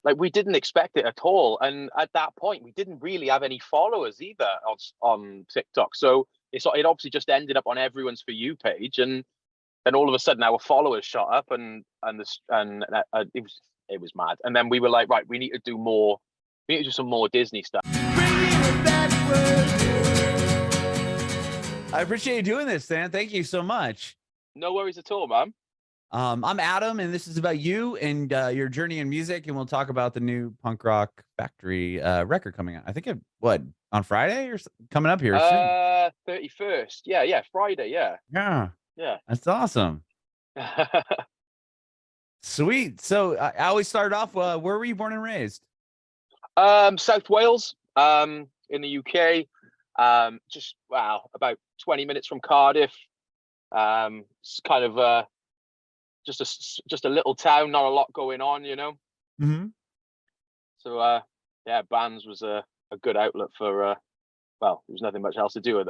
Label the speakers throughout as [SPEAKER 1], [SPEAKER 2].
[SPEAKER 1] like we didn't expect it at all. And at that point, we didn't really have any followers either on TikTok. So it obviously just ended up on everyone's For You page, and then all of a sudden our followers shot up, and it was mad. And then we were like, right, we need to do more. We need to do some more Disney stuff.
[SPEAKER 2] I appreciate you doing this, Stan. Thank you so much.
[SPEAKER 1] No worries at all, man.
[SPEAKER 2] I'm Adam, and this is about you and your journey in music, and we'll talk about the new Punk Rock Factory record coming out. I think on Friday or coming up here soon.
[SPEAKER 1] 31st. Yeah, Friday. Yeah.
[SPEAKER 2] That's awesome. Sweet. So I always start off. Where were you born and raised?
[SPEAKER 1] South Wales, in the UK. Just about 20 minutes from Cardiff. It's kind of just a little town, not a lot going on, you know.
[SPEAKER 2] Mm-hmm.
[SPEAKER 1] So bands was a good outlet for there was nothing much else to do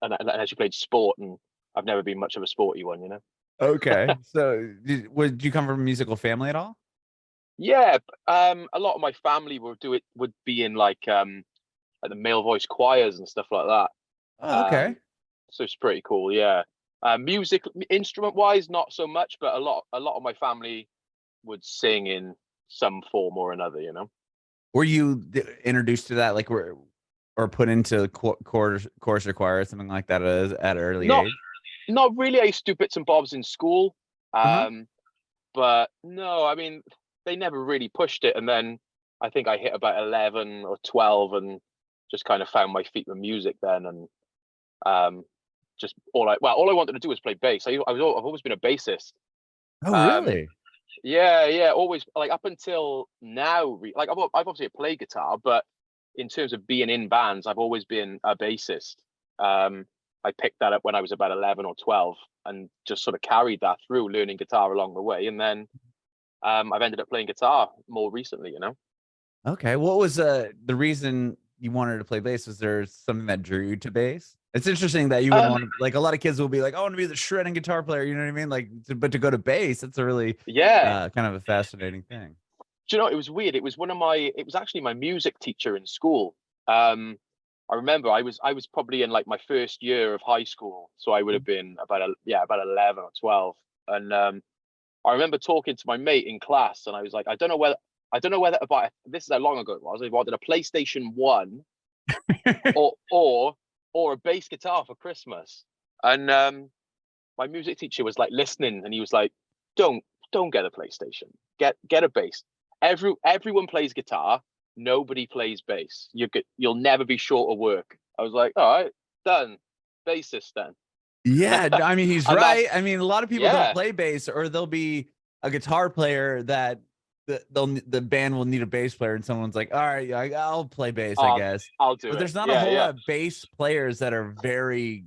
[SPEAKER 1] unless you played sport, and I've never been much of a sporty one, you know.
[SPEAKER 2] Okay. So did you come from a musical family at all?
[SPEAKER 1] Yeah, a lot of my family would be in like the male voice choirs and stuff like that.
[SPEAKER 2] Oh, okay.
[SPEAKER 1] So it's pretty cool, yeah. Music instrument wise, not so much, but a lot of my family would sing in some form or another, you know.
[SPEAKER 2] Were you introduced to that, like, or put into chorus or choir or something like that at an early age?
[SPEAKER 1] Not really. I used to do bits and bobs in school, but no, I mean, they never really pushed it. And then I think I hit about 11 or 12 and just kind of found my feet with music then. And just all I wanted to do was play bass. I've always been a bassist.
[SPEAKER 2] Oh, really?
[SPEAKER 1] Yeah. Always, like, up until now. Like, I've obviously played guitar, but in terms of being in bands, I've always been a bassist. I picked that up when I was about 11 or 12, and just sort of carried that through, learning guitar along the way. And then I've ended up playing guitar more recently, you know.
[SPEAKER 2] Okay. What was the reason you wanted to play bass? Was there something that drew you to bass? It's interesting that you would want to, like, a lot of kids will be like, I want to be the shredding guitar player. You know what I mean? Like, but to go to bass, that's a really kind of a fascinating thing.
[SPEAKER 1] Do you know, it was weird. It was actually my music teacher in school. I remember I was probably in like my first year of high school, so I would have been about 11 or 12. And I remember talking to my mate in class, and I was like, I don't know whether about this is how long ago it was. I wanted a PlayStation 1 or a bass guitar for Christmas. And my music teacher was like listening, and he was like, don't get a PlayStation, get a bass. Everyone plays guitar, nobody plays bass. You'll never be short of work. I was like, all right, done. Bassist then.
[SPEAKER 2] Yeah, I mean, he's right. I mean, a lot of people don't play bass, or they'll be a guitar player that the band will need a bass player, and someone's like, all right, I'll play bass, I guess.
[SPEAKER 1] I'll do it.
[SPEAKER 2] But there's not a whole lot of bass players that are very,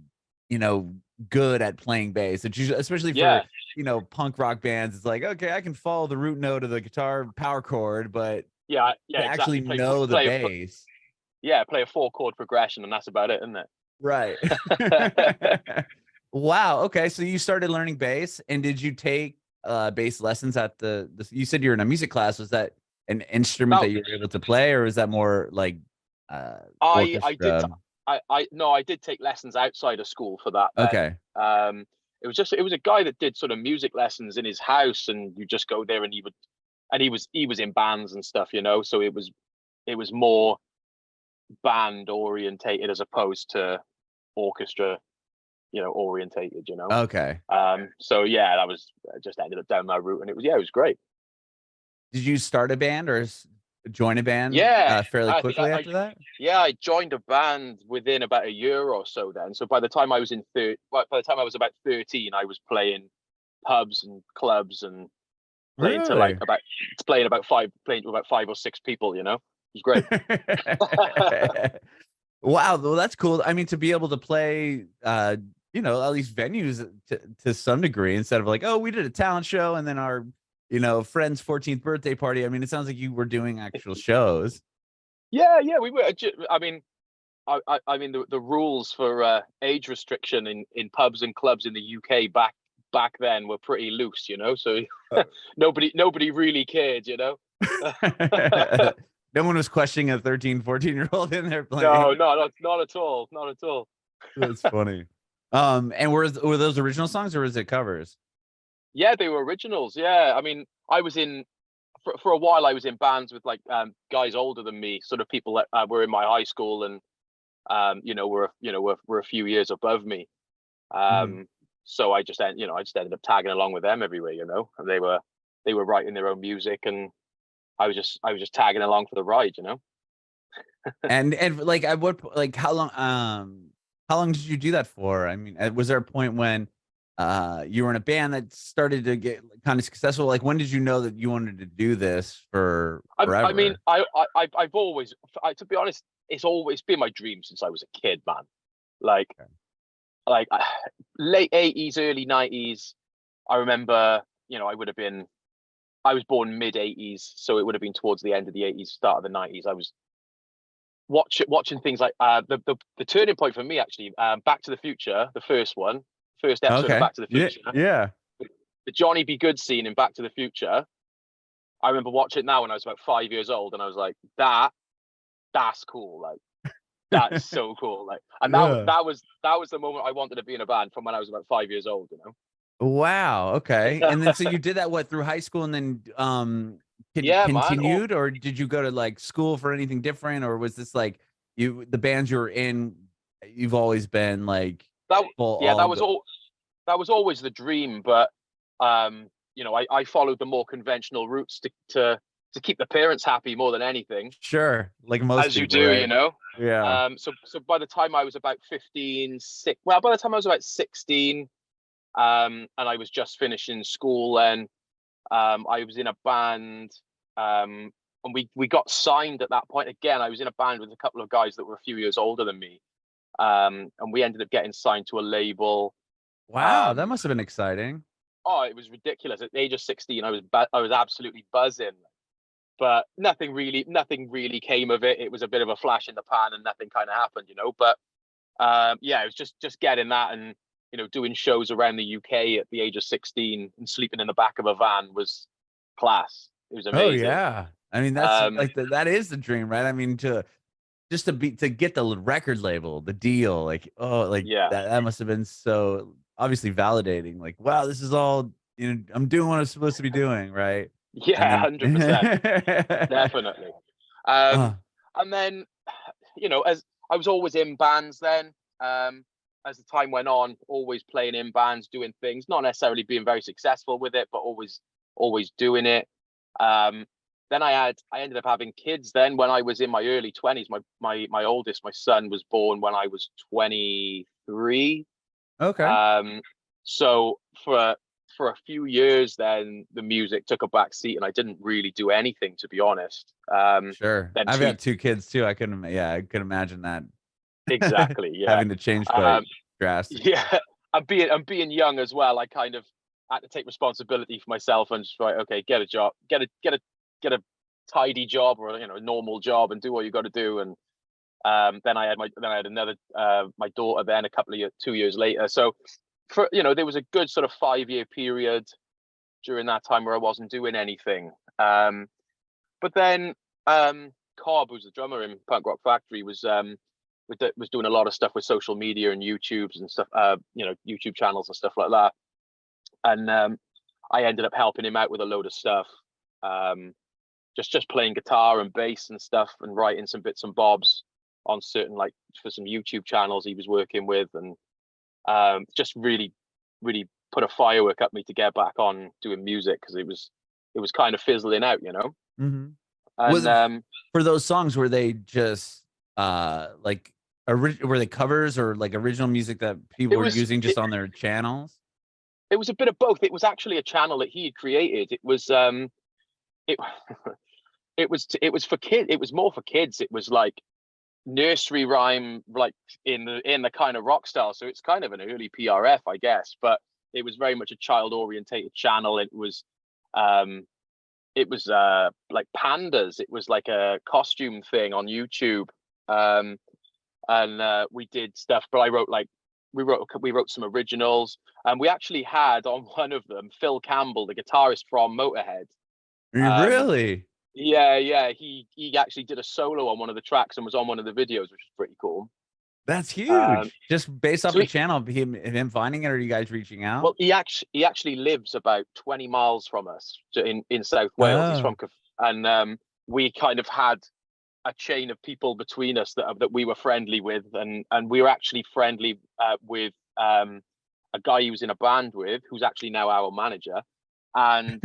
[SPEAKER 2] good at playing bass. It's usually, especially for punk rock bands, it's like, okay, I can follow the root note of the guitar power chord, but actually know the bass.
[SPEAKER 1] Play a 4-chord progression, and that's about it, isn't it?
[SPEAKER 2] Right. Wow. Okay, so you started learning bass, and did you take bass lessons at you said you're in a music class? Was that an instrument that you were able to play, or was that more like
[SPEAKER 1] I did take lessons outside of school for that then.
[SPEAKER 2] Okay.
[SPEAKER 1] It was a guy that did sort of music lessons in his house, and you just go there, and he was in bands and stuff, so it was more band orientated as opposed to orchestra orientated,
[SPEAKER 2] Okay.
[SPEAKER 1] So that was just ended up down that route, and it was great.
[SPEAKER 2] Did you start a band or join a band fairly quickly after that?
[SPEAKER 1] I joined a band within about a year or so then. So by the time I was about 13, I was playing pubs and clubs and playing to about 5 or 6 people, It was great.
[SPEAKER 2] Wow, well, that's cool. I mean, to be able to play at least venues to some degree, instead of like, oh, we did a talent show and then our friend's 14th birthday party. I mean, it sounds like you were doing actual shows.
[SPEAKER 1] Yeah, we were. I mean, the rules for age restriction in pubs and clubs in the UK back then were pretty loose, So nobody really cared,
[SPEAKER 2] No one was questioning a 13, 14-year-old in there
[SPEAKER 1] No,
[SPEAKER 2] playing.
[SPEAKER 1] no, not at all, not at all.
[SPEAKER 2] That's funny. And were those original songs or was it covers?
[SPEAKER 1] Yeah, they were originals. Yeah, I mean, I was in for a while. I was in bands with like guys older than me, sort of people that were in my high school and were a few years above me.
[SPEAKER 2] Mhm.
[SPEAKER 1] So I just ended up tagging along with them everywhere. And they were writing their own music, and I was just tagging along for the ride.
[SPEAKER 2] And like at what like how long did you do that for? I mean, was there a point when you were in a band that started to get kind of successful? Like when did you know that you wanted to do this for
[SPEAKER 1] I mean,
[SPEAKER 2] forever?
[SPEAKER 1] I've always, to be honest, it's always been my dream since I was a kid, man. Like,
[SPEAKER 2] Okay.
[SPEAKER 1] like late 80s, early 90s. I remember, I was born mid 80s, so it would have been towards the end of the 80s, start of the 90s. I was watching things like the turning point for me actually, Back to the Future, the first episode of
[SPEAKER 2] Okay.
[SPEAKER 1] Back to the
[SPEAKER 2] Yeah.
[SPEAKER 1] Future,
[SPEAKER 2] Yeah.
[SPEAKER 1] the Johnny B. Good scene in Back to the Future. I remember watching it now when I was about 5 years old, and I was like, that's cool. Like, that is so cool. Like, and that
[SPEAKER 2] Yeah.
[SPEAKER 1] that was the moment I wanted to be in a band from when I was about 5 years old.
[SPEAKER 2] Wow. Okay. And then so you did that what through high school and then
[SPEAKER 1] Yeah, man. Or
[SPEAKER 2] continued, or did you go to like school for anything different, or was this like the bands you were in, you've always been like
[SPEAKER 1] that,
[SPEAKER 2] full
[SPEAKER 1] yeah,
[SPEAKER 2] all go
[SPEAKER 1] that was always the dream. But I followed the more conventional routes to keep the parents happy more than anything,
[SPEAKER 2] sure, like most
[SPEAKER 1] as you
[SPEAKER 2] people,
[SPEAKER 1] do,
[SPEAKER 2] right? Yeah.
[SPEAKER 1] So by the time I was about 15, well, by the time I was about 16, and I was just finishing school, and I was in a band, and we got signed at that point. Again, I was in a band with a couple of guys that were a few years older than me, and we ended up getting signed to a label.
[SPEAKER 2] Wow, that
[SPEAKER 1] Um,
[SPEAKER 2] must have been exciting.
[SPEAKER 1] oh, it was ridiculous. At the age of 16, I was absolutely buzzing, but nothing really came of it. It was a bit of a flash in the pan, and nothing kind of happened. But yeah, it was just getting that, and doing shows around the UK at the age of 16 and sleeping in the back of a van was class. It was
[SPEAKER 2] Oh
[SPEAKER 1] amazing.
[SPEAKER 2] yeah. I mean, that's
[SPEAKER 1] Um,
[SPEAKER 2] like that is the dream, right? I mean, to get the record label, the deal, like, oh, like
[SPEAKER 1] yeah,
[SPEAKER 2] that must have been so obviously validating. Like, wow, this is all, I'm doing what I'm supposed to be doing, right? And
[SPEAKER 1] yeah,
[SPEAKER 2] then
[SPEAKER 1] 100%, definitely. Um,
[SPEAKER 2] uh,
[SPEAKER 1] and then, as I was always in bands then, as the time went on, always playing in bands, doing things, not necessarily being very successful with it, but always doing it. Um, then I ended up having kids then when I was in my early 20s. My oldest, my son, was born when I was 23.
[SPEAKER 2] okay,
[SPEAKER 1] Um, so for a few years, then the music took a back seat, and I didn't really do anything, to be honest.
[SPEAKER 2] sure.
[SPEAKER 1] Then
[SPEAKER 2] I've
[SPEAKER 1] two
[SPEAKER 2] got two kids too. Yeah, I could imagine that.
[SPEAKER 1] Exactly, yeah.
[SPEAKER 2] Having to change quite
[SPEAKER 1] Um,
[SPEAKER 2] drastically.
[SPEAKER 1] yeah, I'm being young as well. I kind of had to take responsibility for myself and just right, okay, get a job, get a tidy job, or a normal job, and do what you got to do. And then I had another my daughter then a couple of 2 years later. So there was a good sort of 5 year period during that time where I wasn't doing anything. But then Cobb, who's the drummer in Punk Rock Factory, was doing a lot of stuff with social media and YouTubes and stuff, YouTube channels and stuff like that. And I ended up helping him out with a load of stuff, just playing guitar and bass and stuff, and writing some bits and bobs on certain, like, for some YouTube channels he was working with, and just really, really put a firework up me to get back on doing music, because it was kind of fizzling out.
[SPEAKER 2] Hmm.
[SPEAKER 1] And
[SPEAKER 2] Was for those songs, were they just like were they covers or like original music that people
[SPEAKER 1] it
[SPEAKER 2] were
[SPEAKER 1] was
[SPEAKER 2] using
[SPEAKER 1] it,
[SPEAKER 2] just on their channels?
[SPEAKER 1] it was a bit of both. It was actually a channel that he had created. It it was for kids. It was more for kids. It was like nursery rhyme, like in the kind of rock style. So it's kind of an early PRF, I guess, but it was very much a child orientated channel. It was like pandas. It was like a costume thing on YouTube. Um, and we did stuff, but we wrote some originals, and we actually had on one of them Phil Campbell, the guitarist from Motorhead. Um,
[SPEAKER 2] Really?
[SPEAKER 1] Yeah. He actually did a solo on one of the tracks and was on one of the videos, which is pretty cool.
[SPEAKER 2] That's
[SPEAKER 1] Um,
[SPEAKER 2] huge. Just based off
[SPEAKER 1] so
[SPEAKER 2] the channel, him finding it, or are you guys reaching out?
[SPEAKER 1] well, he actually lives about 20 miles from us in South Wales. He's
[SPEAKER 2] Oh,
[SPEAKER 1] from and we kind of had a chain of people between us that we were friendly with, and we were actually friendly with a guy he was in a band with, who's actually now our manager, and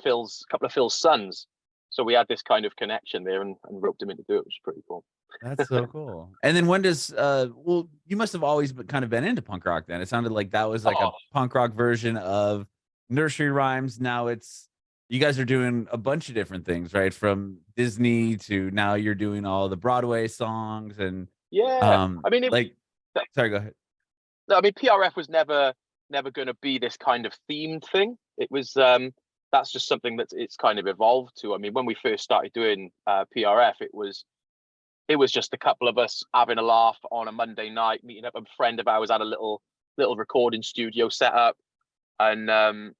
[SPEAKER 1] Phil's a couple of Phil's sons. So we had this kind of connection there, and roped him in to do it, which is pretty cool.
[SPEAKER 2] that's so cool. And then when does well, you must have always kind of been into punk rock then. It sounded like that was like a
[SPEAKER 1] Oh,
[SPEAKER 2] punk rock version of nursery rhymes. Now it's you guys are doing a bunch of different things, right? From Disney to now you're doing all the Broadway songs and
[SPEAKER 1] yeah. I mean,
[SPEAKER 2] like sorry, go ahead.
[SPEAKER 1] I mean, PRF was never going to be this kind of themed thing. It was that's just something that it's kind of evolved to. I mean, when we first started doing PRF, it was just a couple of us having a laugh on a Monday night, meeting up. A friend of ours had a little recording studio set up, and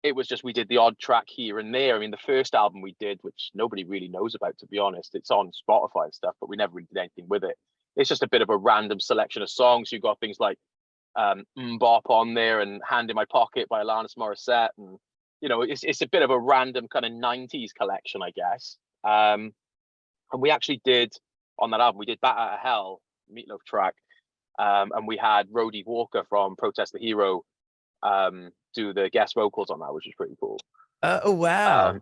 [SPEAKER 1] it was just we did the odd track here and there. I mean, the first album we did, which nobody really knows about, to be honest, it's on Spotify and stuff, but we never really did anything with it. It's just a bit of a random selection of songs. You got things like Bop on there and Hand in My Pocket by Alanis Morissette, and it's a bit of a random kind of 90s collection, I guess. And we actually did on that album, we did Bat Out of Hell, Meatloaf track, and we had Rhodey Walker from Protest the Hero do the guest vocals on that, which is pretty cool.
[SPEAKER 2] Oh wow.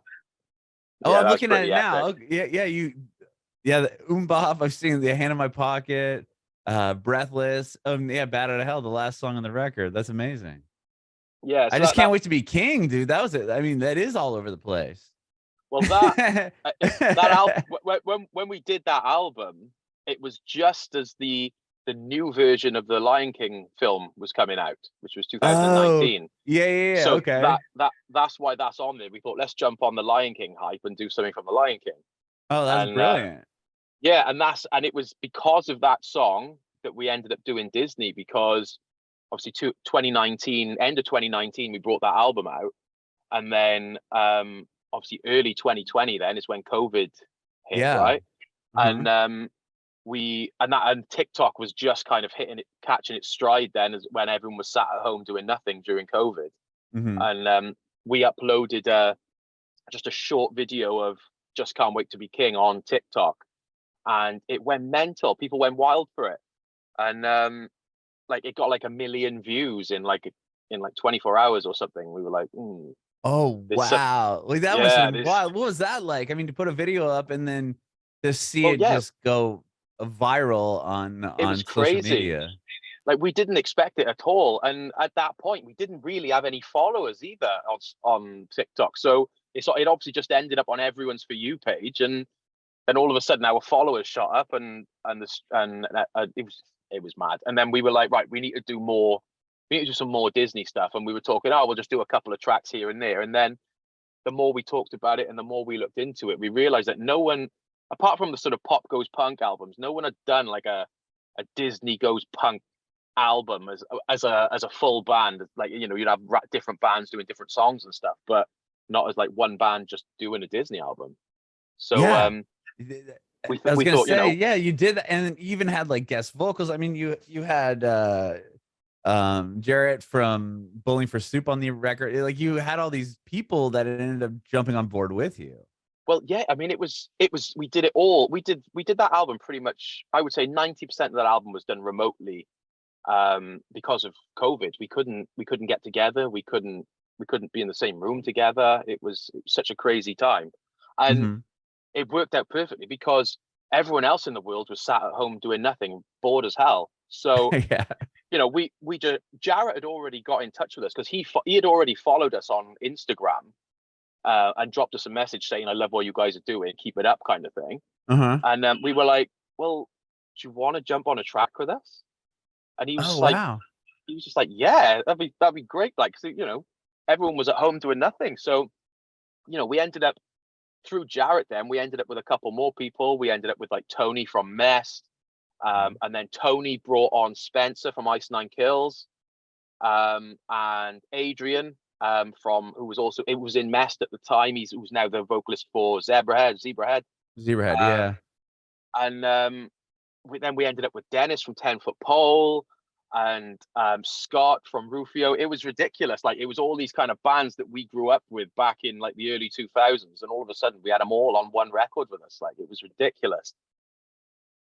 [SPEAKER 2] Oh,
[SPEAKER 1] Yeah,
[SPEAKER 2] I'm
[SPEAKER 1] that was
[SPEAKER 2] looking at
[SPEAKER 1] pretty
[SPEAKER 2] it now.
[SPEAKER 1] epic.
[SPEAKER 2] Yeah, the Bop. I've seen the Hand in My Pocket, Breathless. Yeah, Bat Out of Hell, the last song on the record. That's amazing.
[SPEAKER 1] Yeah,
[SPEAKER 2] I
[SPEAKER 1] so
[SPEAKER 2] just
[SPEAKER 1] that
[SPEAKER 2] can't
[SPEAKER 1] that
[SPEAKER 2] wait to be king, dude. That was it. I mean, that is all over the place.
[SPEAKER 1] well that album when we did that album, it was just as the new version of the Lion King film was coming out, which was
[SPEAKER 2] Oh,
[SPEAKER 1] 2019.
[SPEAKER 2] yeah.
[SPEAKER 1] So
[SPEAKER 2] Okay.
[SPEAKER 1] that's why that's on there. We thought, let's jump on the Lion King hype and do something from the Lion King.
[SPEAKER 2] Oh, that's
[SPEAKER 1] And
[SPEAKER 2] brilliant.
[SPEAKER 1] yeah, and it was because of that song that we ended up doing Disney, because obviously 2019, end of 2019, we brought that album out, and then obviously early 2020 then is when COVID hit,
[SPEAKER 2] Yeah.
[SPEAKER 1] right?
[SPEAKER 2] Uh-huh.
[SPEAKER 1] And and TikTok was just kind of catching its stride then, as when everyone was sat at home doing nothing during COVID.
[SPEAKER 2] Hmm.
[SPEAKER 1] And we uploaded just a short video of Just Can't Wait to Be King on TikTok, and it went mental. People went wild for it, and like it got like 1 million views in 24 hours or something. We were like,
[SPEAKER 2] Oh,
[SPEAKER 1] this
[SPEAKER 2] wow. Like that must have
[SPEAKER 1] yeah,
[SPEAKER 2] been
[SPEAKER 1] this
[SPEAKER 2] wild. What was that like? I mean, to put a video up and then to see
[SPEAKER 1] well,
[SPEAKER 2] it
[SPEAKER 1] yeah,
[SPEAKER 2] just go viral
[SPEAKER 1] it was
[SPEAKER 2] on social
[SPEAKER 1] crazy.
[SPEAKER 2] media.
[SPEAKER 1] Like, we didn't expect it at all, and at that point, we didn't really have any followers either on TikTok. So it obviously just ended up on everyone's For You page, and then all of a sudden our followers shot up, and it was mad. And then we were like, right, we need to do more. We need to do some more Disney stuff, and we were talking, oh, we'll just do a couple of tracks here and there. And then the more we talked about it and the more we looked into it, we realized that no one, apart from the sort of Pop Goes Punk albums, no one had done like a Disney Goes Punk album as a full band. Like, you'd have different bands doing different songs and stuff, but not as like one band just doing a Disney album. So
[SPEAKER 2] Yeah. Th-
[SPEAKER 1] we
[SPEAKER 2] I was
[SPEAKER 1] we
[SPEAKER 2] gonna
[SPEAKER 1] thought,
[SPEAKER 2] say, yeah, you did, and even had like guest vocals. I mean, you had Jarrett from Bowling for Soup on the record. Like you had all these people that ended up jumping on board with you.
[SPEAKER 1] well, yeah, I mean, it was we did it all. We did that album pretty much. I would say 90% of that album was done remotely, because of COVID. We couldn't get together. We couldn't be in the same room together. It was such a crazy time, and
[SPEAKER 2] Hmm.
[SPEAKER 1] it worked out perfectly because everyone else in the world was sat at home doing nothing, bored as hell. So,
[SPEAKER 2] Yeah.
[SPEAKER 1] we just Jarrett had already got in touch with us because he had already followed us on Instagram, and dropped us a message saying, "I love what you guys are doing, keep it up," kind of thing.
[SPEAKER 2] Uh-huh.
[SPEAKER 1] And we were like, "Well, do you want to jump on a track with us?" And
[SPEAKER 2] Oh, wow.
[SPEAKER 1] he was just like, "Yeah, that'd be great." Like, so, everyone was at home doing nothing, so we ended up, through Jarrett, then we ended up with a couple more people. We ended up with like Tony from Mest,
[SPEAKER 2] Mhm.
[SPEAKER 1] and then Tony brought on Spencer from Ice Nine Kills, and Adrian, from who was also, it was in Mest at the time. Who's now the vocalist for Zebrahead.
[SPEAKER 2] Yeah.
[SPEAKER 1] And then we ended up with Dennis from 10 Foot Pole, and Scott from Rufio. It was ridiculous. Like, it was all these kind of bands that we grew up with back in like the early 2000s, and all of a sudden we had them all on one record with us. Like, it was ridiculous.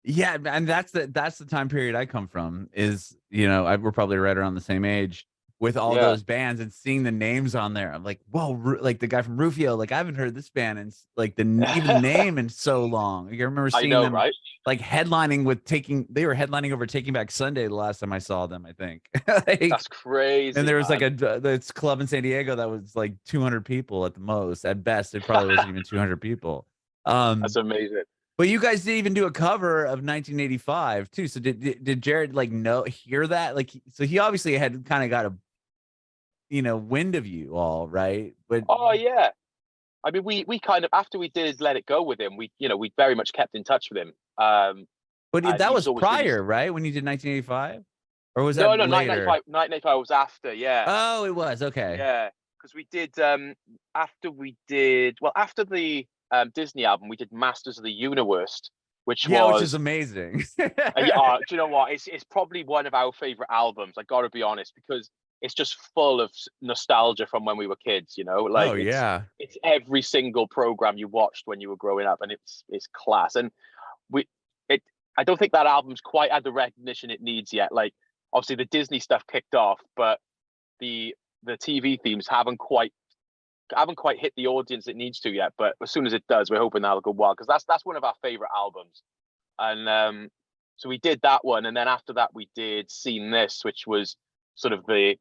[SPEAKER 2] Yeah, and that's the time period I come from. Is, we're probably right around the same age with all those bands, and seeing the names on there. I'm like, whoa, like the guy from Rufio. Like, I haven't heard this band and like even the name in so long. Like, I remember seeing them,
[SPEAKER 1] right?
[SPEAKER 2] Like headlining with they were headlining over Taking Back Sunday the last time I saw them, I think. Like,
[SPEAKER 1] that's crazy.
[SPEAKER 2] And there was like this club in San Diego that was like 200 people at the most. At best, it probably wasn't even 200 people.
[SPEAKER 1] That's amazing.
[SPEAKER 2] But you guys didn't even do a cover of 1985 too. So did Jared like hear that? Like, so he obviously had kind of got a wind of you all, right? But
[SPEAKER 1] oh yeah, I mean, we kind of, after we did Let It Go with him, we very much kept in touch with him.
[SPEAKER 2] But that was prior, right? When you did 1985, or was that
[SPEAKER 1] no,
[SPEAKER 2] later?
[SPEAKER 1] 1985 was after. Yeah.
[SPEAKER 2] Oh, it was, okay.
[SPEAKER 1] Yeah, because we did after the Disney album, we did Masters of the Universe, which
[SPEAKER 2] is amazing.
[SPEAKER 1] Do you know what? It's probably one of our favorite albums. I got to be honest, because it's just full of nostalgia from when we were kids. Like, it's every single program you watched when you were growing up, and it's class. And I don't think that album's quite had the recognition it needs yet. Like, obviously the Disney stuff kicked off, but the TV themes haven't quite hit the audience it needs to yet. But as soon as it does, we're hoping that'll go well, because that's one of our favorite albums. And so we did that one, and then after that we did Seen This, which was sort of the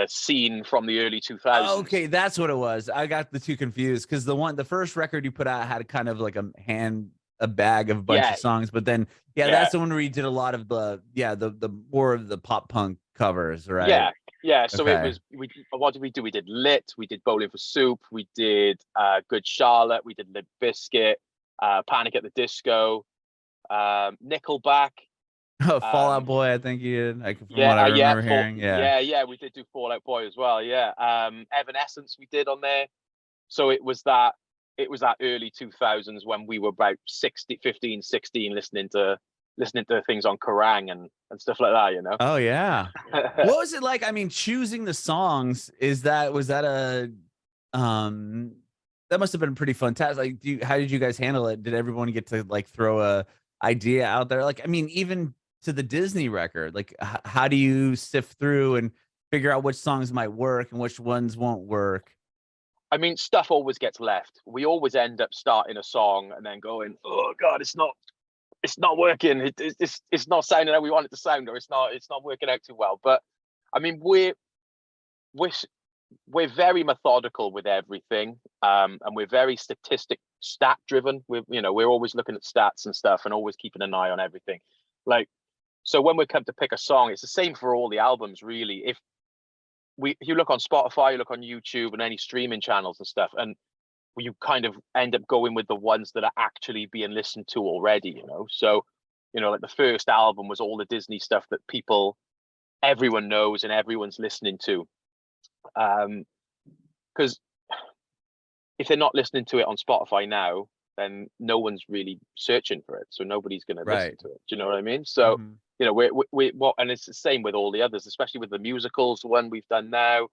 [SPEAKER 1] scene from the early 2000s.
[SPEAKER 2] Okay, that's what it was. I got the two confused, because the first record you put out had kind of like a bag of a bunch of songs, but then that's the one where you did a lot of the more of the pop punk covers, right?
[SPEAKER 1] So it was, what did we do? We did Lit, we did Bowling for Soup, we did Good Charlotte, we did Limp Bizkit, Panic at the Disco, Nickelback.
[SPEAKER 2] Fall Out Boy, I think you did. From what I remember hearing.
[SPEAKER 1] We did do Fall Out Boy as well. Evanescence we did on there. So it was that early 2000s when we were about 15, 16, listening to things on Kerrang and stuff like that,
[SPEAKER 2] Oh yeah. What was it like? I mean, choosing the songs, was that a that must have been pretty fun task. Like, how did you guys handle it? Did everyone get to like throw a idea out there? Like, I mean, even to the Disney record, like how do you sift through and figure out which songs might work and which ones won't work?
[SPEAKER 1] I mean, stuff always gets left. We always end up starting a song and then going, oh God, it's not working. It's not sounding how we want it to sound, or it's not working out too well. But I mean, we're very methodical with everything, and we're very stat driven. We're always looking at stats and stuff, and always keeping an eye on everything. Like, so when we come to pick a song, it's the same for all the albums, really. If you look on Spotify, you look on YouTube and any streaming channels and stuff, and you kind of end up going with the ones that are actually being listened to already, So, like the first album was all the Disney stuff that everyone knows and everyone's listening to. Because if they're not listening to it on Spotify now, then no one's really searching for it. So nobody's going to listen to it. Do you know what I mean? So, and it's the same with all the others, especially with the musicals, the one we've done now.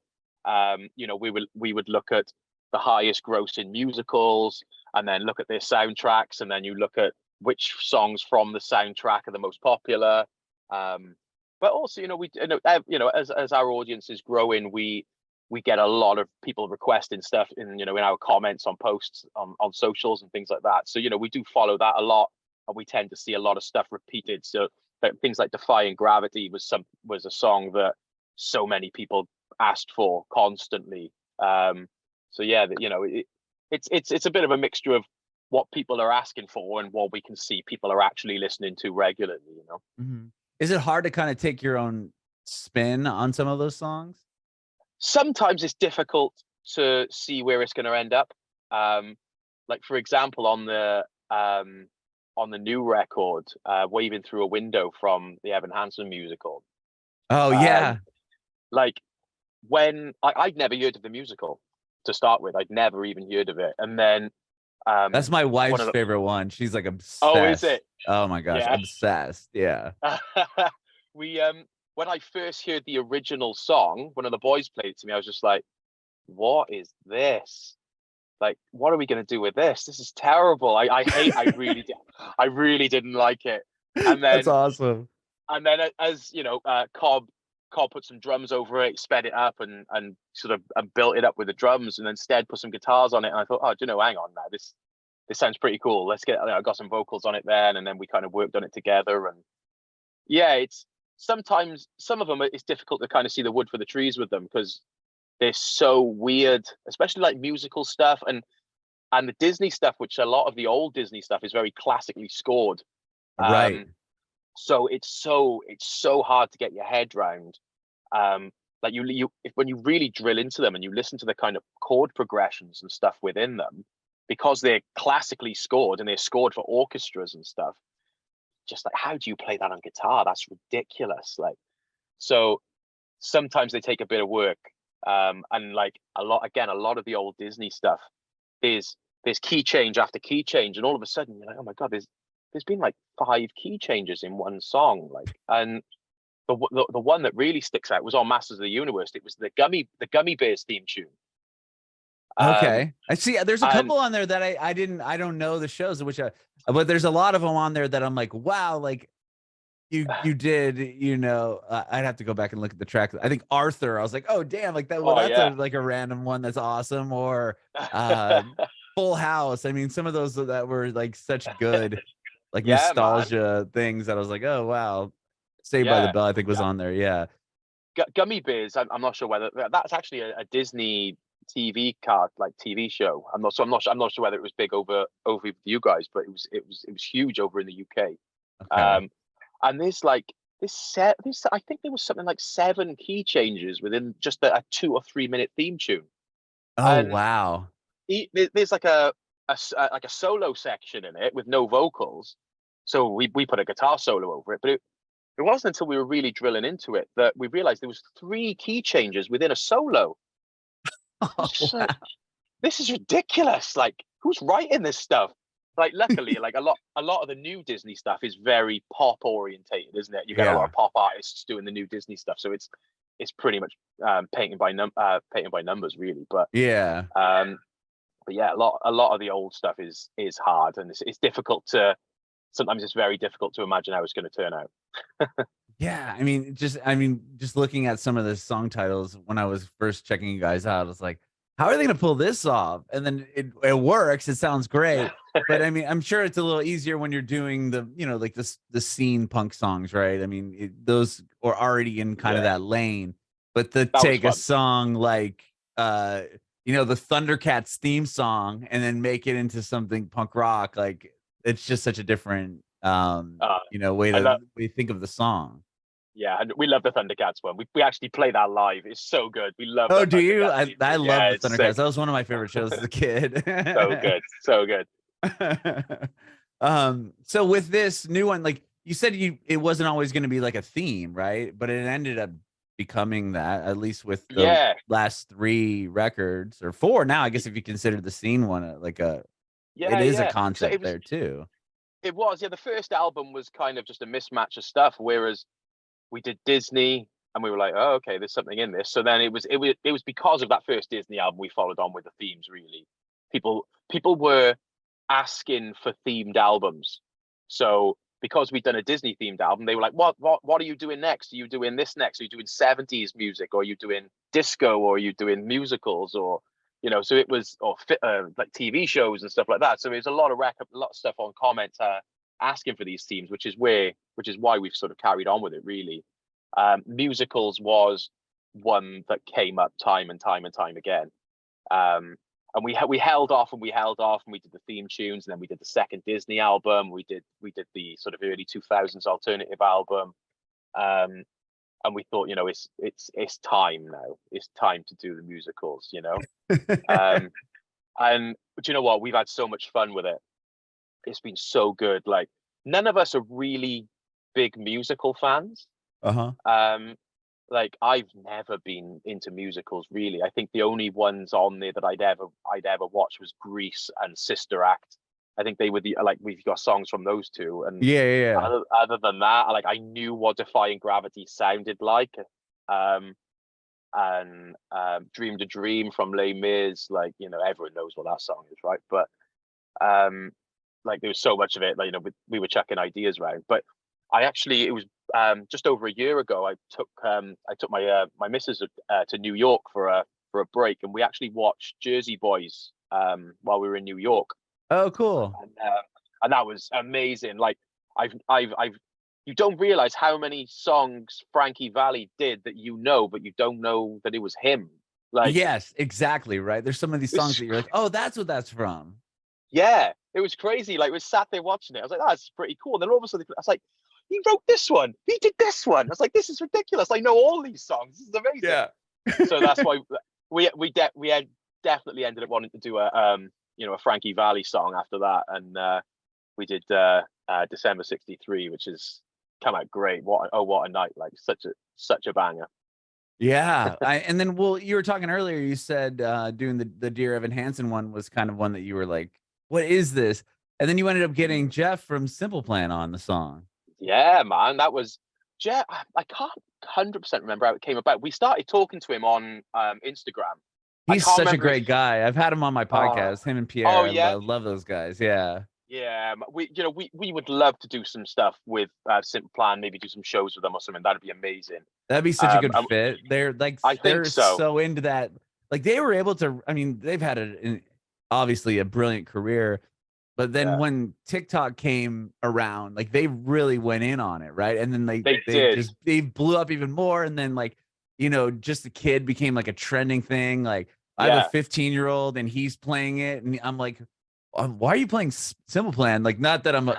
[SPEAKER 1] We would look at the highest grossing musicals and then look at their soundtracks, and then you look at which songs from the soundtrack are the most popular. But also, as our audience is growing, we get a lot of people requesting stuff in our comments on posts on socials and things like that. So, we do follow that a lot, and we tend to see a lot of stuff repeated. So things like Defying Gravity was a song that so many people asked for constantly. So yeah, it's a bit of a mixture of what people are asking for and what we can see people are actually listening to regularly.
[SPEAKER 2] Mm-hmm. Is it hard to kind of take your own spin on some of those songs?
[SPEAKER 1] Sometimes it's difficult to see where it's going to end up. Like, for example, on the new record, Waving Through a Window from the Evan Hansen musical.
[SPEAKER 2] Oh yeah.
[SPEAKER 1] Like, when I'd never heard of the musical to start with. I'd never even heard of it. And then
[SPEAKER 2] That's my
[SPEAKER 1] one
[SPEAKER 2] wife's
[SPEAKER 1] of the
[SPEAKER 2] favorite one. She's like
[SPEAKER 1] oh, is
[SPEAKER 2] obsessed.
[SPEAKER 1] it?
[SPEAKER 2] Oh my gosh,
[SPEAKER 1] Yeah.
[SPEAKER 2] obsessed. Yeah.
[SPEAKER 1] We when I first heard the original song, one of the boys played it to me. I was just like, what is this? Like, what are we going to do with this? This is terrible. I really didn't like it. And
[SPEAKER 2] That's
[SPEAKER 1] then
[SPEAKER 2] awesome.
[SPEAKER 1] as you know, Cobb put some drums over it, sped it up, and sort of built it up with the drums, and then instead put some guitars on it. And I thought, oh, do you know, hang on now, this sounds pretty cool. Let's get. I got some vocals on it then, and then we kind of worked on it together. And yeah, it's sometimes some of them it's difficult to kind of see the wood for the trees with them because they're so weird, especially like musical stuff and the Disney stuff, which a lot of the old Disney stuff is very classically scored.
[SPEAKER 2] Right.
[SPEAKER 1] So it's so hard to get your head around. Like when you really drill into them and you listen to the kind of chord progressions and stuff within them, because they're classically scored and they're scored for orchestras and stuff. Just like, how do you play that on guitar? That's ridiculous. Like, so sometimes they take a bit of work. And like a lot of the old Disney stuff is there's key change after key change, and all of a sudden you're like, oh my god, there's been like 5 key changes in one song. Like, and the one that really sticks out was on Masters of the Universe. It was the Gummy Bears theme tune.
[SPEAKER 2] Okay. I see. There's a
[SPEAKER 1] and
[SPEAKER 2] couple on there that I don't know the shows, but there's a lot of them on there that I'm like, wow, like you did, I'd have to go back and look at the track. I think Arthur, I was like, oh damn, like that. Well,
[SPEAKER 1] oh
[SPEAKER 2] that's
[SPEAKER 1] yeah.
[SPEAKER 2] like a random one that's awesome. Or Full House. I mean, some of those that were like such good, like
[SPEAKER 1] Yeah,
[SPEAKER 2] nostalgia things that I was like, oh wow. Saved by the Bell, I think was on there. Yeah.
[SPEAKER 1] Gummy Bears. I'm not sure whether that's actually a Disney TV card, like TV show. I'm not sure whether it was big over with you guys, but it was huge over in the UK.
[SPEAKER 2] Okay.
[SPEAKER 1] And there's like I think there was something like 7 key changes within just a 2 or 3 minute theme tune.
[SPEAKER 2] Oh
[SPEAKER 1] And
[SPEAKER 2] wow.
[SPEAKER 1] there's like a solo section in it with no vocals. So we put a guitar solo over it, but it wasn't until we were really drilling into it that we realized there was 3 key changes within a solo.
[SPEAKER 2] Oh, wow.
[SPEAKER 1] Like, this is ridiculous. Like, who's writing this stuff? Like, luckily, like a lot of the new Disney stuff is very pop orientated, isn't it? You get a lot of pop artists doing the new Disney stuff, so it's pretty much painting by numbers, really. But
[SPEAKER 2] yeah.
[SPEAKER 1] But yeah, a lot of the old stuff is hard, and it's difficult to. Sometimes it's very difficult to imagine how it's going to turn out.
[SPEAKER 2] Yeah, I mean, just looking at some of the song titles when I was first checking you guys out, I was like, how are they going to pull this off? And then it works. It sounds great. But I mean, I'm sure it's a little easier when you're doing like the scene punk songs, right? I mean, those are already in kind of that lane. But to take a song like the Thundercats theme song and then make it into something punk rock, like it's just such a different way to think of the song.
[SPEAKER 1] Yeah, and we love the Thundercats one. We actually play that live. It's so good. We love.
[SPEAKER 2] Oh, do you? I love the Thundercats.
[SPEAKER 1] Sick.
[SPEAKER 2] That was one of my favorite shows as a kid.
[SPEAKER 1] So good.
[SPEAKER 2] So with this new one, like you said, it wasn't always going to be like a theme, right? But it ended up becoming that, at least with the last 3 records, or 4 now, I guess, if you consider the scene one it is a concept there too.
[SPEAKER 1] It was, the first album was kind of just a mismatch of stuff, whereas we did Disney and we were like, oh, okay, there's something in this. So then it was because of that first Disney album we followed on with the themes. Really, people were asking for themed albums. So because we'd done a Disney themed album, they were like, what are you doing next? Are you doing this next? Are you doing 70s music, or are you doing disco, or are you doing musicals, or so it was, or like TV shows and stuff like that. So there's a lot of stuff on comments asking for these themes, which is why we've sort of carried on with it, really. Musicals was one that came up time and time again. And we held off and we did the theme tunes, and then we did the second Disney album. We did the sort of early 2000s alternative album. And we thought, it's time now. It's time to do the musicals, And but you know what? We've had so much fun with it. It's been so good. Like, none of us are really big musical fans.
[SPEAKER 2] Uh-huh.
[SPEAKER 1] like I've never been into musicals really. I think the only ones on there that I'd ever watch was Grease and Sister Act. I think they were the like we've got songs from those two, and
[SPEAKER 2] Yeah.
[SPEAKER 1] other than that, like I knew what Defying Gravity sounded like. Um, and Dream to Dream from Les Mis, like everyone knows what that song is, right? But like there was so much of it, like we were checking ideas around. But it was just over a year ago. I took my missus to New York for a break, and we actually watched Jersey Boys while we were in New York,
[SPEAKER 2] Oh, cool.
[SPEAKER 1] and that was amazing. Like I've you don't realize how many songs Frankie Valli did that but you don't know that it was him. Like,
[SPEAKER 2] yes, exactly, right. There's some of these songs that you're like, oh, that's what that's from.
[SPEAKER 1] yeah, it was crazy. Like, we sat there watching it. I was like, that's pretty cool. And then all of a sudden, I was like, he wrote this one. He did this one. I was like, this is ridiculous. I know all these songs. This is amazing.
[SPEAKER 2] Yeah.
[SPEAKER 1] So that's why we definitely ended up wanting to do a Frankie Valli song after that, and we did December '63, which has come out great. What a night! Like such a banger.
[SPEAKER 2] Yeah. And then, well, you were talking earlier, you said doing the Dear Evan Hansen one was kind of one that you were like, what is this? And then you ended up getting Jeff from Simple Plan on the song.
[SPEAKER 1] Yeah, man, that was Jeff. I can't 100% remember how it came about. We started talking to him on Instagram.
[SPEAKER 2] He's such a great guy. I've had him on my podcast, him and Pierre.
[SPEAKER 1] Oh, yeah?
[SPEAKER 2] I love those guys. Yeah.
[SPEAKER 1] Yeah, we would love to do some stuff with Simple Plan, maybe do some shows with them or something. That'd be amazing.
[SPEAKER 2] That'd be such a good fit. They're like,
[SPEAKER 1] I think
[SPEAKER 2] so into that. Like they were able to, I mean, they've had obviously a brilliant career, but then when TikTok came around, like they really went in on it, right? And then they blew up even more. And then like, just a kid became like a trending thing. Like I have a 15-year-old and he's playing it, and I'm like, why are you playing Simple Plan? Like, not that I'm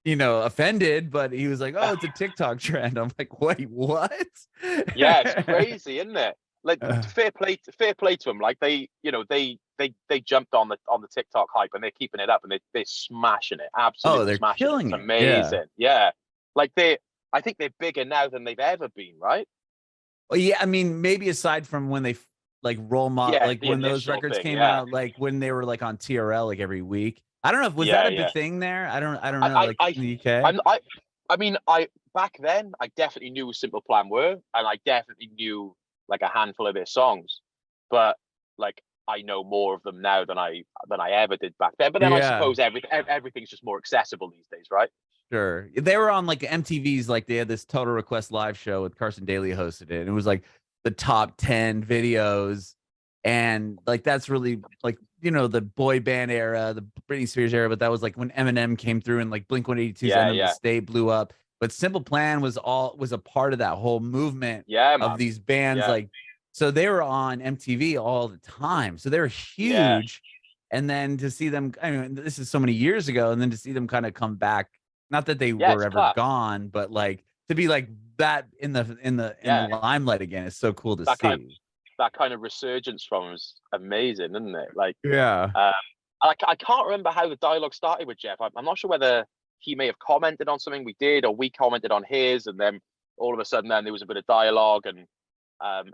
[SPEAKER 2] offended, but he was like, oh, it's a TikTok trend. I'm like, wait, what?
[SPEAKER 1] Yeah, it's crazy, isn't it? Like, fair play to them. Like they jumped on the TikTok hype, and they're keeping it up, and they're smashing it. Absolutely,
[SPEAKER 2] they're
[SPEAKER 1] smashing
[SPEAKER 2] killing
[SPEAKER 1] it. It's amazing. Yeah. Like I think they're bigger now than they've ever been, right?
[SPEAKER 2] Well, yeah, I mean, maybe aside from when they like role model, like when those records came out, like when they were like on TRL like every week. I don't know if was that a big thing there. I don't know. Like in the UK.
[SPEAKER 1] I mean, back then I definitely knew who Simple Plan were, and I definitely knew like a handful of their songs, but like I know more of them now than I ever did back then. But then I suppose everything's just more accessible these days, right?
[SPEAKER 2] Sure. They were on like MTV's, like they had this Total Request live show with Carson Daly hosted it. And it was like the top 10 videos. And like, that's really like, the boy band era, the Britney Spears era, but that was like when Eminem came through and like Blink-182's End of the State blew up. But Simple Plan was a part of that whole movement of these bands. Like, so they were on MTV all the time. So they were huge. And then to see them, I mean, this is so many years ago, and then to see them kind of come back, not that they were ever gone, but like to be like that in the limelight again is so cool to see.
[SPEAKER 1] That kind of resurgence from him is amazing, isn't it? Like,
[SPEAKER 2] I
[SPEAKER 1] can't remember how the dialogue started with Jeff. I'm not sure whether he may have commented on something we did, or we commented on his, and then all of a sudden, then there was a bit of dialogue, and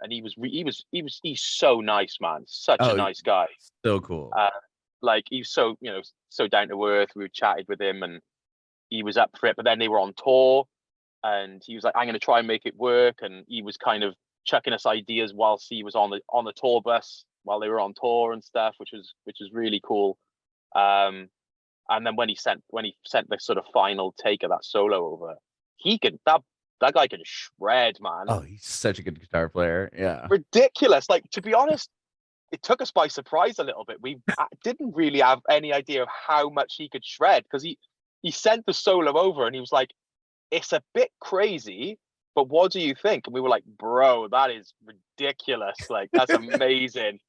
[SPEAKER 1] he's so nice, man. Such a nice guy.
[SPEAKER 2] So cool.
[SPEAKER 1] Like he's so so down to earth. We chatted with him, and he was up for it. But then they were on tour, and he was like, "I'm going to try and make it work," and he was kind of chucking us ideas whilst he was on the tour bus while they were on tour and stuff, which was really cool. And then when he sent the sort of final take of that solo over, that guy can shred, man.
[SPEAKER 2] Oh, he's such a good guitar player. Yeah,
[SPEAKER 1] ridiculous. Like, to be honest, it took us by surprise a little bit. We didn't really have any idea of how much he could shred, because he sent the solo over and he was like, "It's a bit crazy, but what do you think?" And we were like, "Bro, that is ridiculous. Like, that's amazing."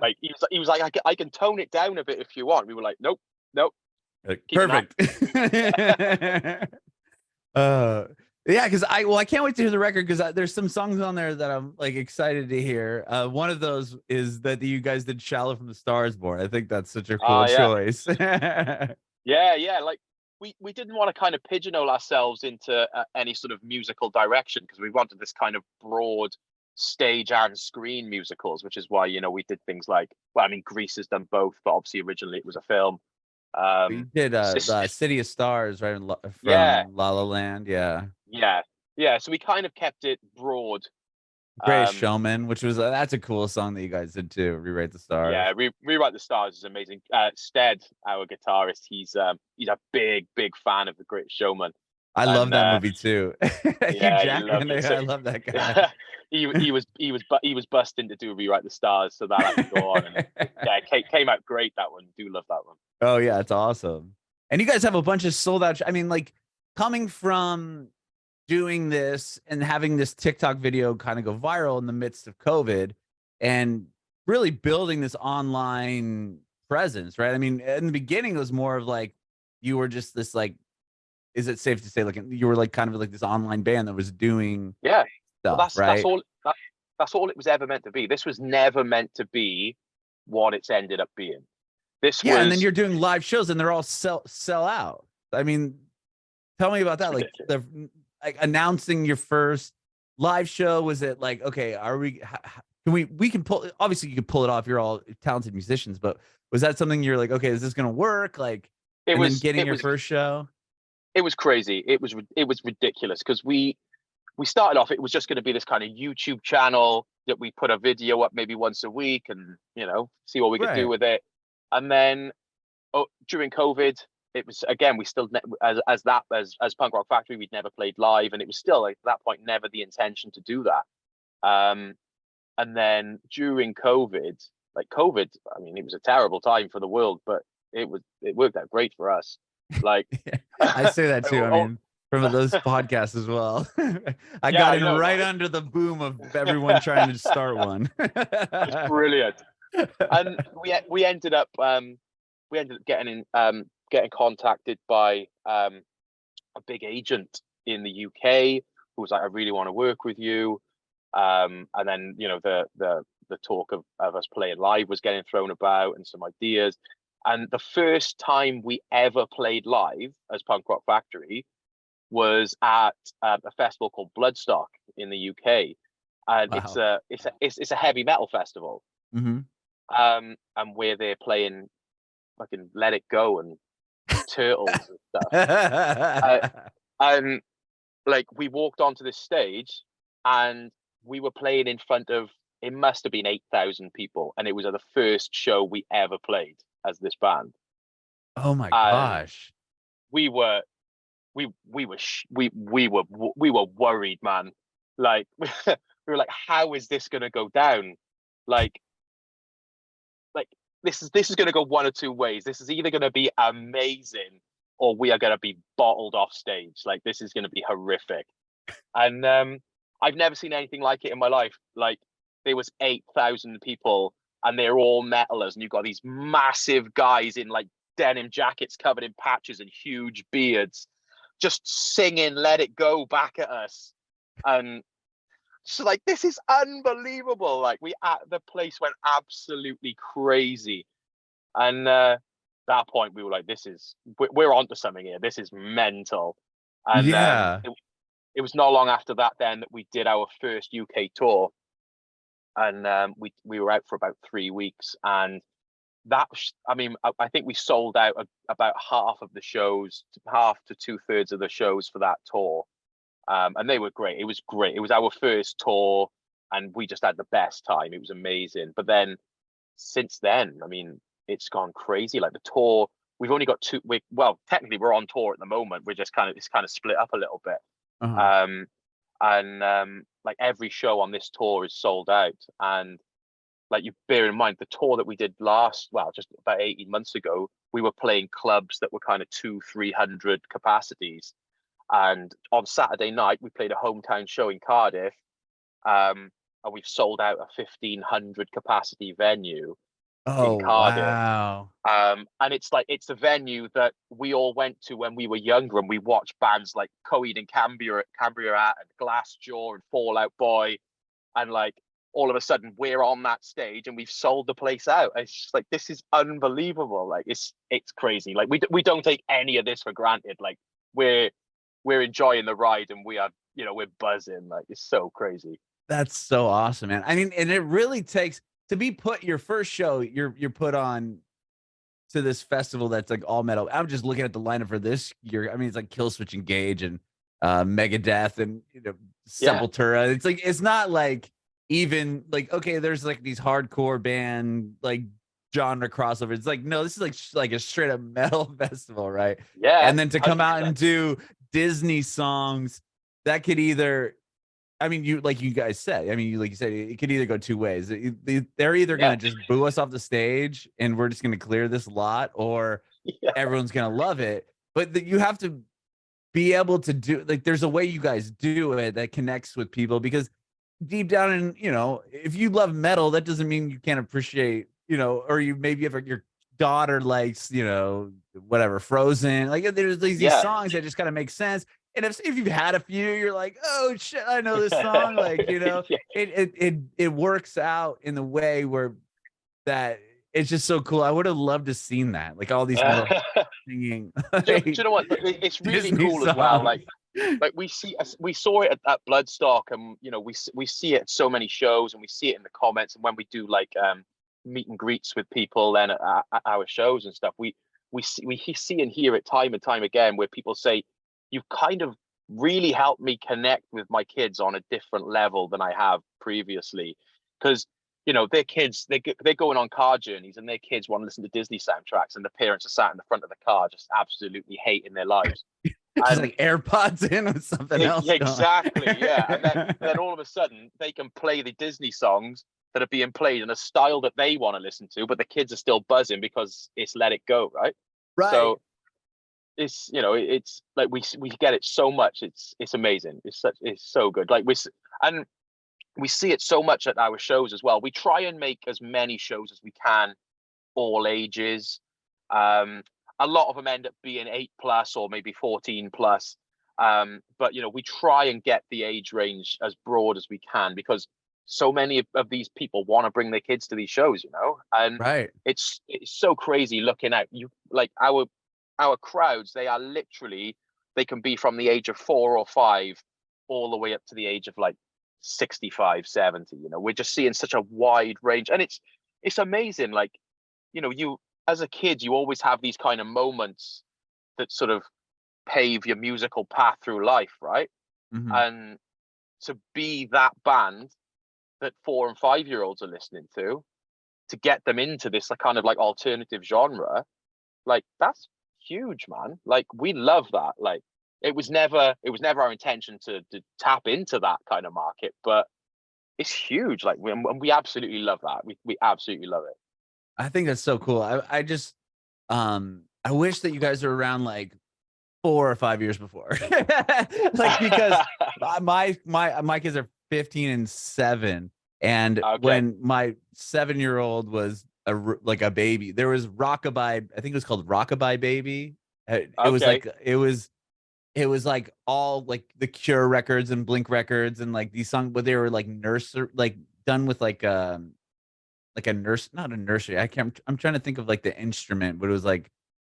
[SPEAKER 1] Like he was like, I can tone it down a bit if you want. We were like, nope.
[SPEAKER 2] Perfect. Yeah, because I can't wait to hear the record, because there's some songs on there that I'm like excited to hear. One of those is that you guys did "Shallow from the Stars Born." I think that's such a cool choice.
[SPEAKER 1] Yeah. Like, we didn't want to kind of pigeonhole ourselves into any sort of musical direction, because we wanted this kind of broad stage and screen musicals, which is why, you know, we did things like, well, I mean, Grease has done both, but obviously originally it was a film.
[SPEAKER 2] We did the City of Stars, right?
[SPEAKER 1] Yeah,
[SPEAKER 2] From La La Land. Yeah.
[SPEAKER 1] yeah. So we kind of kept it broad.
[SPEAKER 2] Greatest Showman, which was that's a cool song that you guys did too. Rewrite the Stars.
[SPEAKER 1] Yeah, Rewrite the Stars is amazing. Stead, our guitarist, he's a big fan of The Greatest Showman.
[SPEAKER 2] I love that movie too. Hugh
[SPEAKER 1] Yeah, he loved
[SPEAKER 2] Jackman,
[SPEAKER 1] it.
[SPEAKER 2] I love that guy.
[SPEAKER 1] he was busting to do Rewrite the Stars, so that had to go on. And yeah, it came out great, that one. Do love that one.
[SPEAKER 2] Oh yeah, it's awesome. And you guys have a bunch of sold out. I mean, like coming from doing this and having this TikTok video kind of go viral in the midst of COVID and really building this online presence, right? I mean, in the beginning, it was more of like you were just this like, is it safe to say like you were like kind of like this online band that was doing
[SPEAKER 1] stuff,
[SPEAKER 2] well, right?
[SPEAKER 1] That's all it was ever meant to be. This was never meant to be what it's ended up being.
[SPEAKER 2] And then you're doing live shows and they're all sell out. I mean, tell me about that. Like like announcing your first live show. Was it like, okay, we can pull, obviously you can pull it off, you're all talented musicians, but was that something you're like, okay, is this gonna work? Like then getting your first show?
[SPEAKER 1] It was crazy. It was ridiculous, because we started off, it was just going to be this kind of YouTube channel that we put a video up maybe once a week and, you know, see what we could do with it. And then during COVID, it was, again, we still, as Punk Rock Factory, we'd never played live, and it was still like, at that point never the intention to do that. And then during COVID, I mean, it was a terrible time for the world, but it worked out great for us. Like
[SPEAKER 2] I say that too. I mean, from those podcasts as well. I got in right under the boom of everyone trying to start one.
[SPEAKER 1] It's brilliant. And we ended up getting contacted by a big agent in the UK who was like, I really want to work with you. And then, you know, the talk of us playing live was getting thrown about, and some ideas. And the first time we ever played live as Punk Rock Factory was at a festival called Bloodstock in the UK, and wow. it's a heavy metal festival.
[SPEAKER 2] Mm-hmm.
[SPEAKER 1] And where they're playing fucking Let It Go and Turtles and stuff. And like we walked onto this stage, and we were playing in front of, it must have been 8,000 people, and it was the first show we ever played as this band.
[SPEAKER 2] Oh my gosh.
[SPEAKER 1] We were worried, man. Like we were like, how is this gonna go down? Like this is gonna go one or two ways. This is either gonna be amazing, or we are gonna be bottled off stage. Like this is gonna be horrific. And I've never seen anything like it in my life. Like there was 8,000 people, and they're all metalers, and you've got these massive guys in like denim jackets covered in patches and huge beards, just singing Let It Go back at us. And so like, this is unbelievable. Like the place went absolutely crazy. And that point we were like, we're onto something here. This is mental. And it was not long after that then that we did our first UK tour. And we were out for about 3 weeks, and I mean, I think we sold out about half of the shows, half to 2/3 of the shows for that tour. And they were great. It was great. It was our first tour, and we just had the best time. It was amazing. But then since then, I mean, it's gone crazy. Like the tour, we've only got technically we're on tour at the moment. We're just it's kind of split up a little bit.
[SPEAKER 2] Uh-huh.
[SPEAKER 1] Like every show on this tour is sold out. And like, you bear in mind the tour that we did just about 18 months ago, we were playing clubs that were kind of 200-300 capacities. And on Saturday night, we played a hometown show in Cardiff, and we've sold out a 1,500 capacity venue in Cardiff.
[SPEAKER 2] Wow.
[SPEAKER 1] And it's a venue that we all went to when we were younger, and we watched bands like Coheed and Cambria and Glassjaw and Fall Out Boy, and like all of a sudden we're on that stage and we've sold the place out. It's just like, this is unbelievable. Like it's crazy. Like we don't take any of this for granted. Like we're enjoying the ride, and we are, you know, we're buzzing. Like it's so crazy.
[SPEAKER 2] That's so awesome, man. I mean, and it really takes to be put your first show, you're put on to this festival that's like all metal. I'm just looking at the lineup for this year. I mean, it's like Killswitch Engage and Megadeth and, you know,
[SPEAKER 1] Yeah.
[SPEAKER 2] Sepultura. It's like, it's not like even like, okay, there's like these hardcore band like genre crossovers. It's like, no, this is like a straight up metal festival, right?
[SPEAKER 1] Yeah.
[SPEAKER 2] And then to come out
[SPEAKER 1] 100%.
[SPEAKER 2] and do Disney songs that could either, I mean, you like you guys said, I mean, you like you said, it could either go two ways. They're either
[SPEAKER 1] Yeah.
[SPEAKER 2] gonna just boo us off the stage and we're just gonna clear this lot, or
[SPEAKER 1] Yeah.
[SPEAKER 2] everyone's gonna love it. But you have to be able to do, like, there's a way you guys do it that connects with people, because deep down in, you know, if you love metal, that doesn't mean you can't appreciate, you know, or you maybe if your daughter likes, you know, whatever, Frozen, like there's these
[SPEAKER 1] Yeah.
[SPEAKER 2] songs that just kind of make sense. And if you've had a few, you're like, oh shit, I know this song. Like, you know,
[SPEAKER 1] Yeah.
[SPEAKER 2] it works out in the way where that it's just so cool. I would have loved to seen that, like all these metal singing.
[SPEAKER 1] Do you know what? It's really
[SPEAKER 2] Disney
[SPEAKER 1] cool as well.
[SPEAKER 2] songs.
[SPEAKER 1] Like we saw it at Bloodstock, and you know we see it at so many shows, and we see it in the comments, and when we do like meet and greets with people then at our shows and stuff, we see and hear it time and time again, where people say, "You kind of really helped me connect with my kids on a different level than I have previously," because you know their kids, they're going on car journeys, and their kids want to listen to Disney soundtracks, and the parents are sat in the front of the car just absolutely hating their lives.
[SPEAKER 2] Just
[SPEAKER 1] And
[SPEAKER 2] like AirPods in with something else.
[SPEAKER 1] exactly,
[SPEAKER 2] going.
[SPEAKER 1] yeah. And then all of a sudden they can play the Disney songs that are being played in a style that they want to listen to, but the kids are still buzzing because it's Let It Go, right?
[SPEAKER 2] Right.
[SPEAKER 1] So it's, you know, it's like we get it so much. It's amazing. It's so good. Like we see it so much at our shows as well. We try and make as many shows as we can, all ages. A lot of them end up being 8+ or maybe 14+. But you know, we try and get the age range as broad as we can, because so many of these people want to bring their kids to these shows, you know, and
[SPEAKER 2] Right.
[SPEAKER 1] it's so crazy looking at you, like our crowds. They are literally, they can be from the age of 4 or 5 all the way up to the age of like 65, 70. You know, we're just seeing such a wide range, and it's amazing. Like, you know, you as a kid, you always have these kind of moments that sort of pave your musical path through life, right?
[SPEAKER 2] Mhm.
[SPEAKER 1] And to be that band that 4 and 5-year-olds are listening to get them into this like kind of like alternative genre, like that's huge, man. Like we love that. Like it was never our intention to tap into that kind of market, but it's huge. Like we absolutely love that. We absolutely love it.
[SPEAKER 2] I think that's so cool. I just I wish that you guys were around like 4 or 5 years before. Like, because my kids are 15 and 7, and
[SPEAKER 1] Okay.
[SPEAKER 2] when my 7-year-old was like a baby, there was Rockabye, I think it was called Rockabye Baby. It was
[SPEAKER 1] Okay.
[SPEAKER 2] like it was like all like the Cure records and Blink records and like these songs, but they were like like done with like a nurse, not a nursery. I'm trying to think of like the instrument, but it was like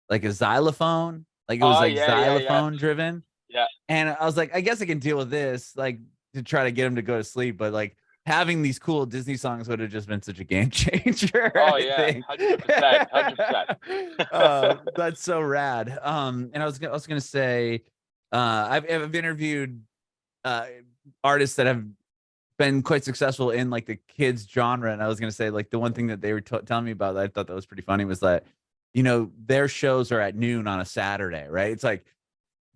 [SPEAKER 2] a xylophone. Like it was
[SPEAKER 1] Oh
[SPEAKER 2] like
[SPEAKER 1] yeah.
[SPEAKER 2] xylophone driven.
[SPEAKER 1] Yeah.
[SPEAKER 2] And I was like, I guess I can deal with this, like to try to get him to go to sleep. But like having these cool Disney songs would have just been such a game changer.
[SPEAKER 1] Oh
[SPEAKER 2] I
[SPEAKER 1] yeah.
[SPEAKER 2] think.
[SPEAKER 1] 100%. 100%.
[SPEAKER 2] That's so rad. And I was gonna say, I've interviewed artists that have been quite successful in like the kids genre, and I was gonna say like the one thing that they were telling me about that I thought that was pretty funny was that, you know, their shows are at noon on a Saturday, right? It's like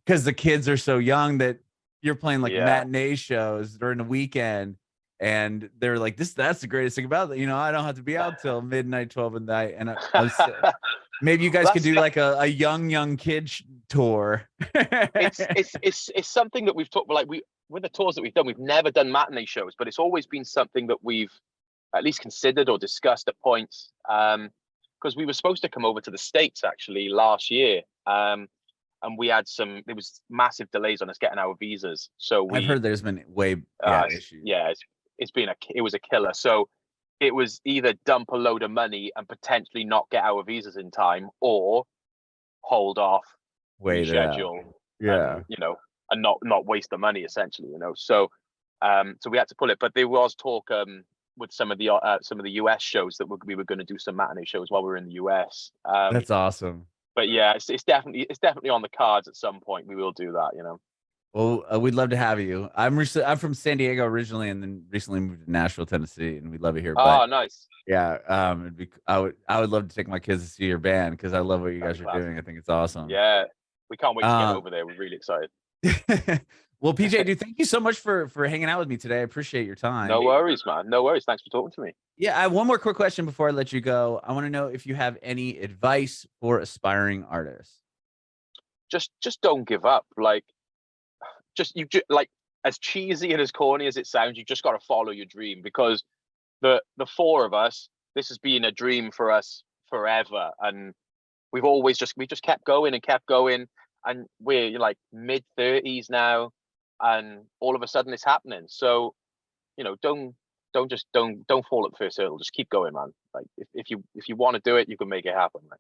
[SPEAKER 2] because the kids are so young that you're playing like
[SPEAKER 1] Yeah.
[SPEAKER 2] matinee shows during the weekend, and they're like, that's the greatest thing about it. You know, I don't have to be out till midnight, 12 at night. And I was, maybe you guys could do like a young kid tour.
[SPEAKER 1] It's something that we've talked about. Like with the tours that we've done, we've never done matinee shows, but it's always been something that we've at least considered or discussed at points. Because we were supposed to come over to the States actually last year. And we had there was massive delays on us getting our visas. So
[SPEAKER 2] I've heard there's been way issues.
[SPEAKER 1] Yeah, it was a killer. So it was either dump a load of money and potentially not get our visas in time, or hold off,
[SPEAKER 2] Wait it out.
[SPEAKER 1] reschedule,
[SPEAKER 2] Yeah.
[SPEAKER 1] and and not waste the money essentially. So so we had to pull it. But there was talk with some of the US shows that we were going to do some matinee shows while we were in the US.
[SPEAKER 2] That's awesome.
[SPEAKER 1] But yeah, it's definitely on the cards at some point. We will do that.
[SPEAKER 2] Well, we'd love to have you. I'm from San Diego originally, and then recently moved to Nashville, Tennessee, and we'd love it here. But
[SPEAKER 1] Oh, nice.
[SPEAKER 2] yeah, I would love to take my kids to see your band because I love what you guys are doing. I think it's awesome.
[SPEAKER 1] Yeah, we can't wait to get over there. We're really excited.
[SPEAKER 2] Well, PJ, dude, thank you so much for hanging out with me today. I appreciate your time.
[SPEAKER 1] No worries, man. No worries. Thanks for talking to me.
[SPEAKER 2] Yeah, I have one more quick question before I let you go. I want to know if you have any advice for aspiring artists.
[SPEAKER 1] Just don't give up. Like, like, as cheesy and as corny as it sounds, you just got to follow your dream, because the four of us, this has been a dream for us forever, and we just kept going and kept going, and we're like mid-30s now, and all of a sudden it's happening. So don't fall at the first hurdle. Just keep going, man. Like, if you want to do it, you can make it happen. Like.